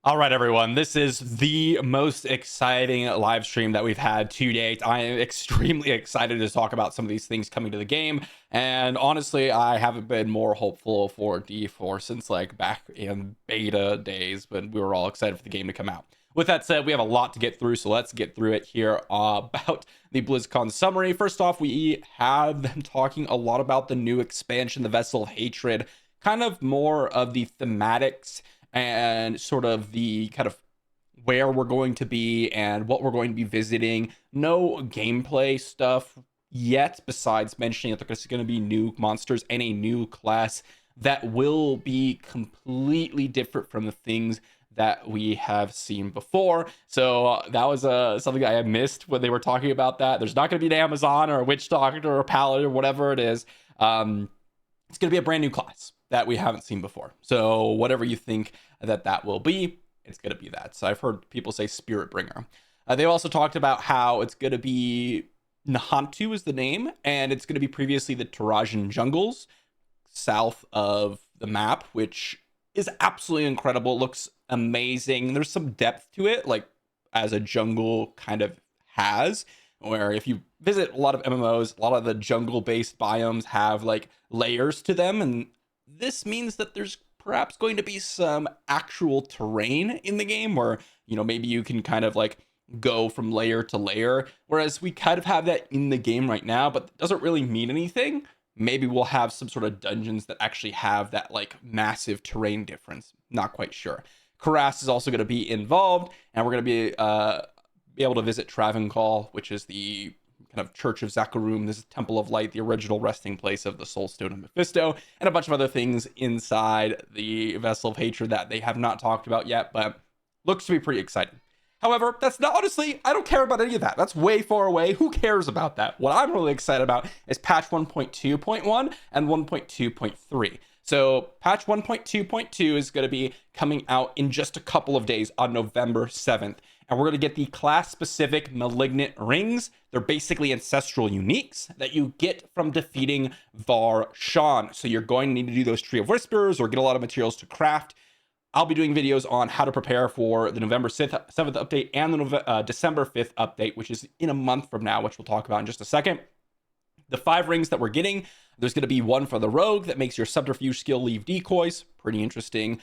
All right, everyone. This is the most exciting live stream that we've had to date. I am extremely excited to talk about some of these things coming to the game. And honestly, I haven't been more hopeful for D4 since like back in beta days when we were all excited for the game to come out. With that said, we have a lot to get through, so let's get through it here about the BlizzCon summary. First off, we have them talking a lot about the new expansion, the Vessel of Hatred, kind of more of the thematics and sort of the kind of where we're going to be and what we're going to be visiting. No gameplay stuff yet, besides mentioning that there's going to be new monsters and a new class that will be completely different from the things that we have seen before. So that was something I had missed when they were talking about that. There's not going to be an Amazon or a Witch Doctor or a Paladin or whatever it is. It's going to be a brand new class that we haven't seen before. So whatever you think that will be, it's going to be that. So I've heard people say Spirit Bringer. They also talked about how it's going to be Nahantu is the name, and it's going to be previously the Tarajan jungles south of the map, which is absolutely incredible. It looks amazing. There's some depth to it, like as a jungle kind of has, where if you visit a lot of MMOs, a lot of the jungle based biomes have like layers to them, and this means that there's perhaps going to be some actual terrain in the game where, you know, maybe you can kind of like go from layer to layer, whereas we kind of have that in the game right now, but it doesn't really mean anything. Maybe we'll have some sort of dungeons that actually have that like massive terrain difference. Not quite sure. Karas is also going to be involved, and we're going to be able to visit Travancore, which is the kind of Church of Zakarum, this is Temple of Light, the original resting place of the Soul Stone of Mephisto, and a bunch of other things inside the Vessel of Hatred that they have not talked about yet, but looks to be pretty exciting. However, that's not, honestly, I don't care about any of that. That's way far away. Who cares about that? What I'm really excited about is patch 1.2.1 and 1.2.3. So patch 1.2.2 is going to be coming out in just a couple of days on November 7th. And we're going to get the class-specific Malignant Rings. They're basically ancestral uniques that you get from defeating Var Shan. So you're going to need to do those Tree of Whispers or get a lot of materials to craft. I'll be doing videos on how to prepare for the November 7th update and the December 5th update, which is in a month from now, which we'll talk about in just a second. The 5 rings that we're getting, there's going to be one for the Rogue that makes your subterfuge skill leave decoys. Pretty interesting,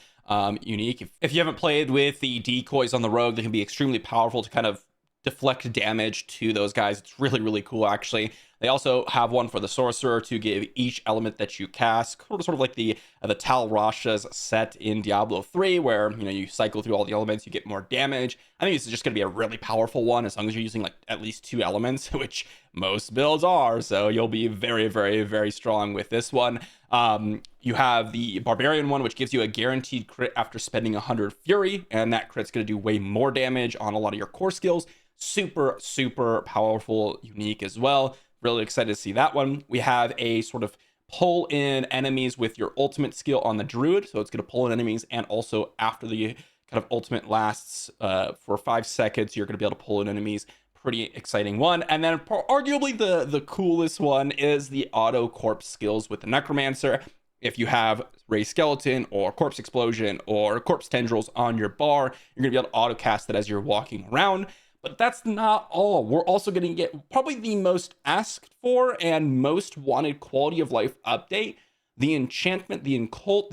unique. If you haven't played with the decoys on the Rogue, they can be extremely powerful to kind of deflect damage to those guys. It's really, really cool, actually. They also have one for the Sorcerer to give each element that you cast, sort of like the Tal Rasha's set in Diablo 3, where, you know, you cycle through all the elements, you get more damage. I think this is just going to be a really powerful one as long as you're using like at least 2 elements, which most builds are. So you'll be very, very, very strong with this one. You have the Barbarian one, which gives you a guaranteed crit after spending 100 Fury, and that crit's going to do way more damage on a lot of your core skills. Super, super powerful, unique as well. Really excited to see that one. We have a sort of pull in enemies with your ultimate skill on the Druid. So it's going to pull in enemies, and also after the kind of ultimate lasts for 5 seconds, you're going to be able to pull in enemies. Pretty exciting one. And then arguably the coolest one is the auto corpse skills with the Necromancer. If you have Ray Skeleton or Corpse Explosion or Corpse Tendrils on your bar, you're going to be able to auto cast it as you're walking around. But that's not all. We're also going to get probably the most asked for and most wanted quality of life update. The enchantment, the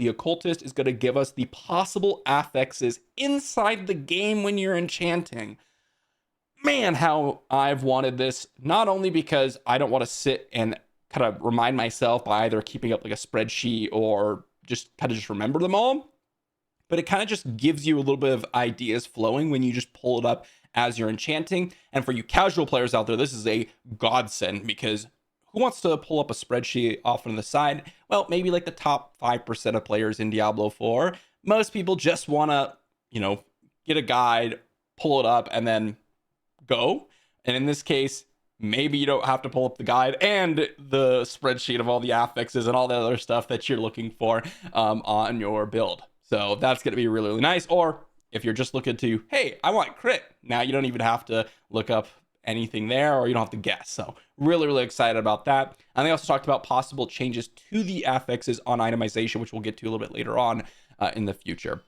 occultist is going to give us the possible affixes inside the game when you're enchanting. Man, how I've wanted this, not only because I don't want to sit and kind of remind myself by either keeping up like a spreadsheet or just kind of just remember them all, but it kind of just gives you a little bit of ideas flowing when you just pull it up as you're enchanting. And for you casual players out there, this is a godsend, because who wants to pull up a spreadsheet off on the side? Well, maybe like the top 5% of players in Diablo 4. Most people just want to, you know, get a guide, pull it up, and then go. And in this case, maybe you don't have to pull up the guide and the spreadsheet of all the affixes and all the other stuff that you're looking for on your build. So that's going to be really, really nice. Or if you're just looking to, hey, I want crit, now you don't even have to look up anything there, or you don't have to guess. So really, really excited about that. And they also talked about possible changes to the affixes on itemization, which we'll get to a little bit later on in the future.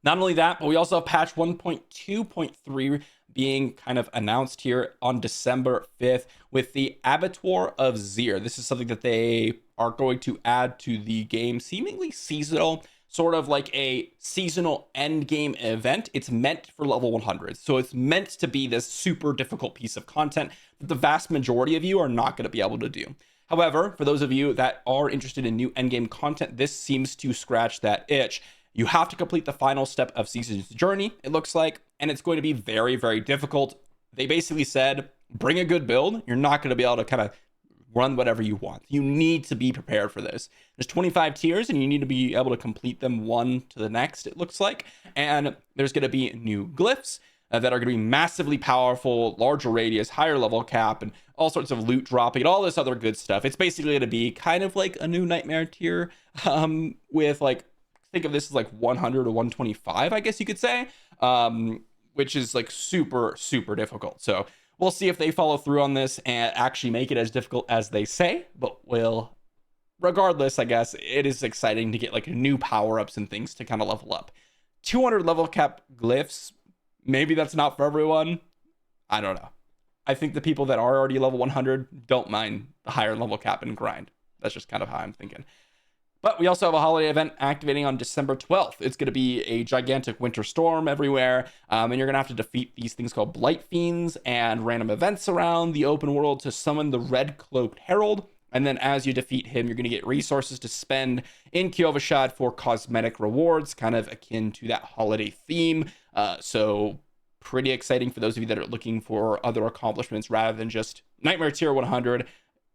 Not only that, but we also have patch 1.2.3 being kind of announced here on December 5th with the Abattoir of Zir. This is something that they are going to add to the game, seemingly seasonal, sort of like a seasonal end game event. It's meant for level 100. So it's meant to be this super difficult piece of content that the vast majority of you are not going to be able to do. However, for those of you that are interested in new endgame content, this seems to scratch that itch. You have to complete the final step of Season's Journey, it looks like, and it's going to be very, very difficult. They basically said, bring a good build. You're not going to be able to kind of run whatever you want. You need to be prepared for this. There's 25 tiers, and you need to be able to complete them one to the next, it looks like. And there's going to be new glyphs that are going to be massively powerful, larger radius, higher level cap, and all sorts of loot dropping, and all this other good stuff. It's basically going to be kind of like a new Nightmare tier with like, think of this as like 100 or 125, I guess you could say, which is like super, super difficult. So we'll see if they follow through on this and actually make it as difficult as they say, but regardless, I guess it is exciting to get like new power-ups and things to kind of level up. 200 level cap glyphs, maybe that's not for everyone. I don't know. I think the people that are already level 100 don't mind the higher level cap and grind. That's just kind of how I'm thinking. But we also have a holiday event activating on December 12th. It's going to be a gigantic winter storm everywhere, and you're going to have to defeat these things called Blight Fiends and random events around the open world to summon the Red Cloaked Herald. And then as you defeat him, you're going to get resources to spend in Kyovashad for cosmetic rewards, kind of akin to that holiday theme. So pretty exciting for those of you that are looking for other accomplishments rather than just Nightmare Tier 100.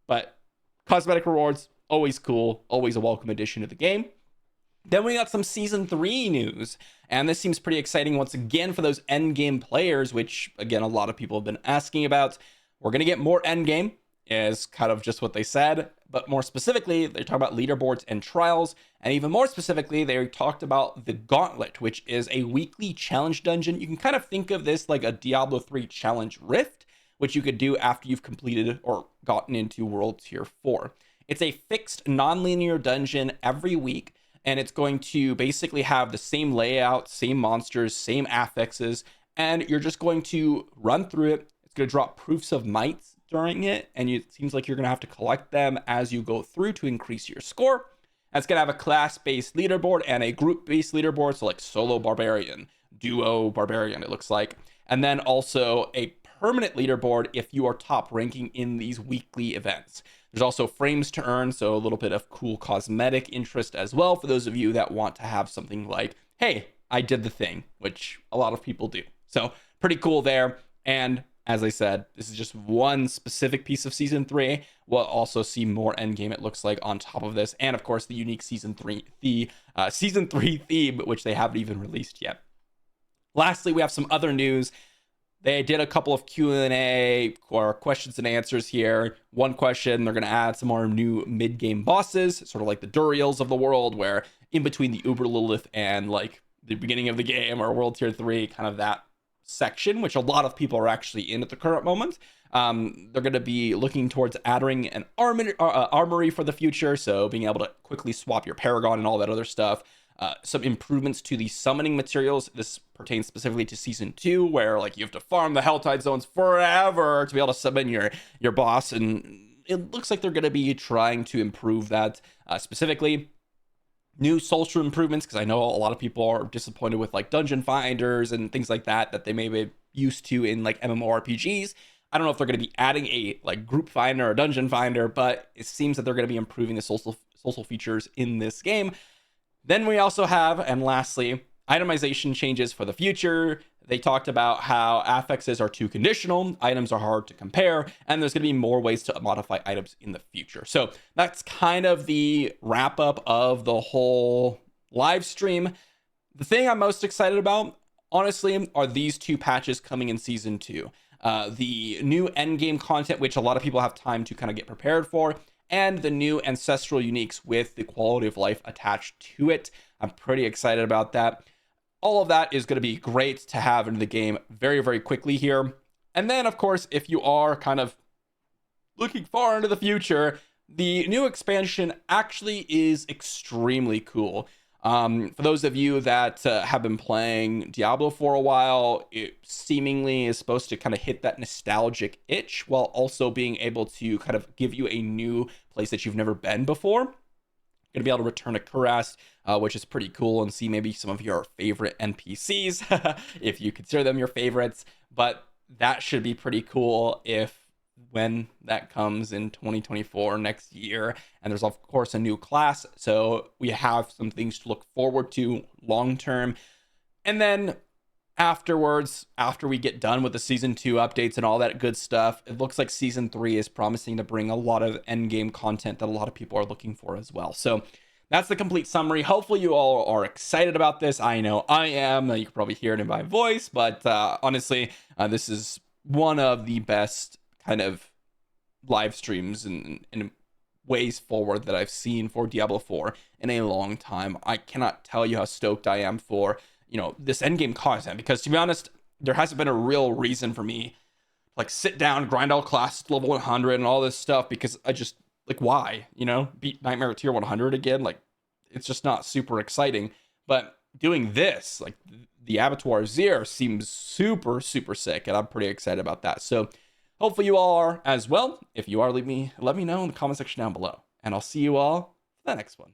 But cosmetic rewards, always cool, always a welcome addition to the game. Then we got some Season 3 news, and this seems pretty exciting once again for those endgame players, which, again, a lot of people have been asking about. We're going to get more endgame, is kind of just what they said, but more specifically, they talk about leaderboards and trials, and even more specifically, they talked about the Gauntlet, which is a weekly challenge dungeon. You can kind of think of this like a Diablo 3 challenge rift, which you could do after you've completed or gotten into World Tier 4. It's a fixed non-linear dungeon every week, and it's going to basically have the same layout, same monsters, same affixes, and you're just going to run through it. It's going to drop proofs of might during it, and it seems like you're going to have to collect them as you go through to increase your score. And it's going to have a class-based leaderboard and a group-based leaderboard, so like solo barbarian, duo barbarian, it looks like. And then also a permanent leaderboard if you are top ranking in these weekly events. There's also frames to earn, so a little bit of cool cosmetic interest as well for those of you that want to have something like, hey, I did the thing, which a lot of people do. So pretty cool there. And as I said, this is just one specific piece of Season 3. We'll also see more endgame, it looks like, on top of this. And of course, the unique Season 3 theme, which they haven't even released yet. Lastly, we have some other news. They did a couple of Q&A or questions and answers here. One question, they're going to add some more new mid-game bosses, sort of like the Duriels of the world, where in between the Uber Lilith and like the beginning of the game or World Tier 3, kind of that section, which a lot of people are actually in at the current moment. They're going to be looking towards adding an armory for the future, so being able to quickly swap your Paragon and all that other stuff. Some improvements to the summoning materials. This pertains specifically to Season 2, where like you have to farm the Helltide zones forever to be able to summon your boss, and it looks like they're going to be trying to improve that. Specifically, new social improvements, because I know a lot of people are disappointed with like dungeon finders and things like that they may be used to in like MMORPGs. I don't know if they're going to be adding a like group finder or dungeon finder, but it seems that they're going to be improving the social features in this game. Then we also have, and lastly, itemization changes for the future. They talked about how affixes are too conditional, items are hard to compare, and there's going to be more ways to modify items in the future. So that's kind of the wrap up of the whole live stream. The thing I'm most excited about, honestly, are these two patches coming in Season 2. The new endgame content, which a lot of people have time to kind of get prepared for, and the new ancestral uniques with the quality of life attached to it. I'm pretty excited about that. All of that is going to be great to have into the game very, very quickly here. And then, of course, if you are kind of looking far into the future, the new expansion actually is extremely cool. For those of you that have been playing Diablo for a while, it seemingly is supposed to kind of hit that nostalgic itch while also being able to kind of give you a new place that you've never been before. Going to be able to return a Kurast, which is pretty cool, and see maybe some of your favorite NPCs, if you consider them your favorites. But that should be pretty cool when that comes in 2024 next year. And there's of course a new class, so we have some things to look forward to long term. And then afterwards, after we get done with the season 2 updates and all that good stuff, it looks like season 3 is promising to bring a lot of end game content that a lot of people are looking for as well. So that's the complete summary. Hopefully you all are excited about this. I know I am. You can probably hear it in my voice, but honestly, this is one of the best kind of live streams and ways forward that I've seen for Diablo 4 in a long time. I cannot tell you how stoked I am for this endgame content, because to be honest, there hasn't been a real reason for me like sit down, grind all classes level 100 and all this stuff, because I just like, why, beat Nightmare at tier 100 again? Like, it's just not super exciting. But doing this, like the Abattoir Zir, seems super sick, and I'm pretty excited about that. So hopefully you all are as well. If you are, let me know in the comment section down below, and I'll see you all for the next one.